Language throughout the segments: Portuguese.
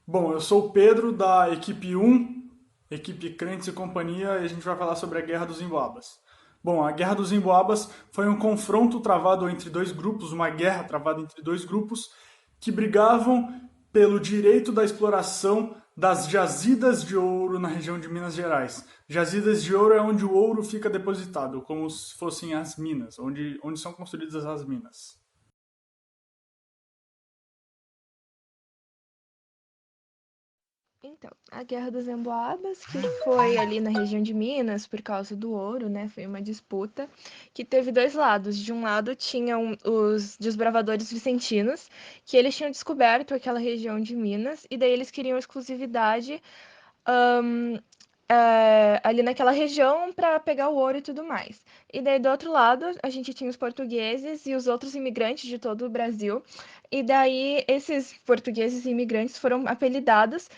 Bom, eu sou o Pedro da equipe 1, equipe Crentes e Companhia, e a gente vai falar sobre a Guerra dos Emboabas. Bom, a Guerra dos Emboabas foi um confronto travado entre dois grupos, uma guerra travada entre dois grupos que brigavam pelo direito da exploração das jazidas de ouro na região de Minas Gerais. Jazidas de ouro é onde o ouro fica depositado, como se fossem as minas, onde são construídas as minas. Então, a Guerra dos Emboabas, que foi ali na região de Minas por causa do ouro, né? Foi uma disputa que teve dois lados. De um lado tinham os desbravadores vicentinos, que eles tinham descoberto aquela região de Minas, e daí eles queriam exclusividade ali naquela região para pegar o ouro e tudo mais. E daí, do outro lado, a gente tinha os portugueses e os outros imigrantes de todo o Brasil. E daí, esses portugueses e imigrantes foram apelidados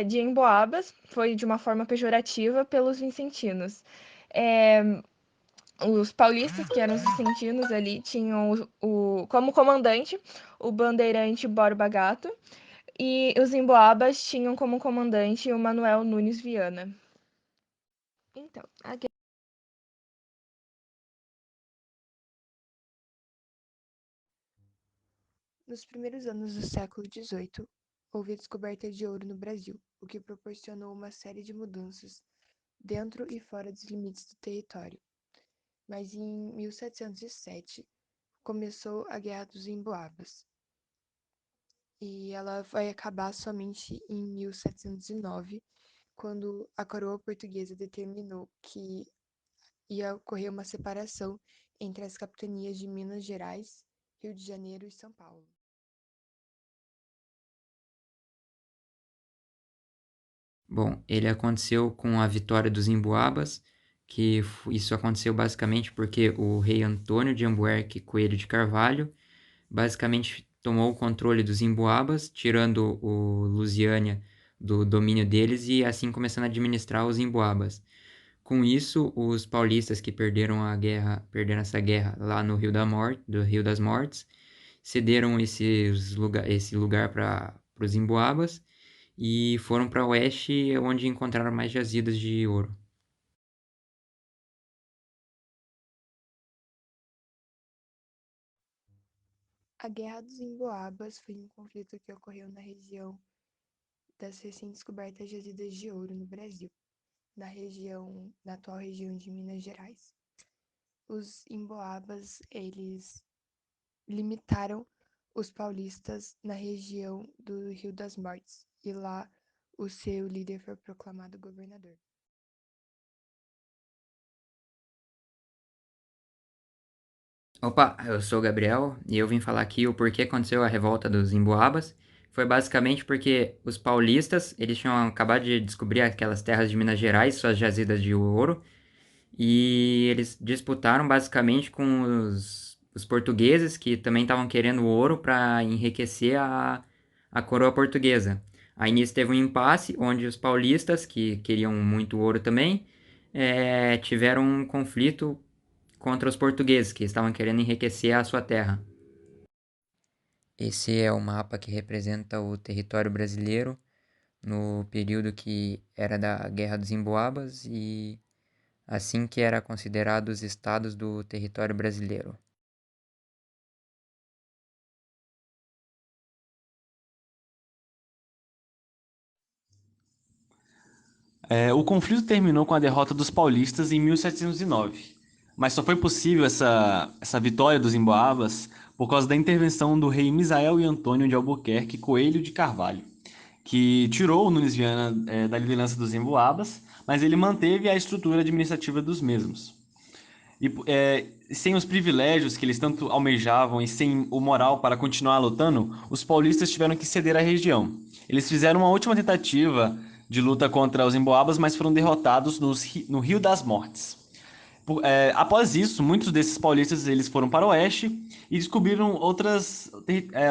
de emboabas, foi de uma forma pejorativa, pelos vicentinos. É, os paulistas, que eram os vicentinos ali, tinham como comandante o bandeirante Borba Gato, e os emboabas tinham como comandante o Manuel Nunes Viana. Então, nos primeiros anos do século XVIII, houve a descoberta de ouro no Brasil, o que proporcionou uma série de mudanças dentro e fora dos limites do território. Mas em 1707 começou a Guerra dos Emboabas, e ela vai acabar somente em 1709, quando a coroa portuguesa determinou que ia ocorrer uma separação entre as capitanias de Minas Gerais, Rio de Janeiro e São Paulo. Bom, ele aconteceu com a vitória dos Emboabas, isso aconteceu basicamente porque o rei Antônio de Albuquerque Coelho de Carvalho basicamente tomou o controle dos Emboabas, tirando o Lusiânia do domínio deles e assim começando a administrar os Emboabas. Com isso, os paulistas que perderam essa guerra lá no Rio da Morte, do Rio das Mortes, cederam esse lugar para os Emboabas e foram para o oeste, onde encontraram mais jazidas de ouro. A Guerra dos Emboabas foi um conflito que ocorreu na região das recém-descobertas jazidas de ouro no Brasil, na atual região de Minas Gerais. Os emboabas, eles limitaram os paulistas na região do Rio das Mortes, e lá o seu líder foi proclamado governador. Opa, eu sou o Gabriel e eu vim falar aqui o porquê aconteceu a revolta dos Emboabas. Foi basicamente porque os paulistas, eles tinham acabado de descobrir aquelas terras de Minas Gerais, suas jazidas de ouro, e eles disputaram basicamente com os portugueses, que também estavam querendo ouro para enriquecer a coroa portuguesa. Aí nisso teve um impasse, onde os paulistas, que queriam muito ouro também, tiveram um conflito contra os portugueses, que estavam querendo enriquecer a sua terra. Esse é o mapa que representa o território brasileiro no período que era da Guerra dos Emboabas e assim que era considerado os estados do território brasileiro. O conflito terminou com a derrota dos paulistas em 1709, mas só foi possível essa vitória dos emboabas por causa da intervenção do rei Misael e Antônio de Albuquerque Coelho de Carvalho, que tirou o Nunes Viana da liderança dos emboabas, mas ele manteve a estrutura administrativa dos mesmos. E sem os privilégios que eles tanto almejavam e sem o moral para continuar lutando, os paulistas tiveram que ceder a região. Eles fizeram uma última tentativa de luta contra os emboabas, mas foram derrotados no Rio das Mortes. Após isso, muitos desses paulistas eles foram para o oeste e descobriram outras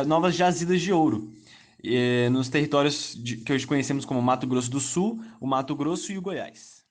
novas jazidas de ouro nos territórios que hoje conhecemos como Mato Grosso do Sul, o Mato Grosso e o Goiás.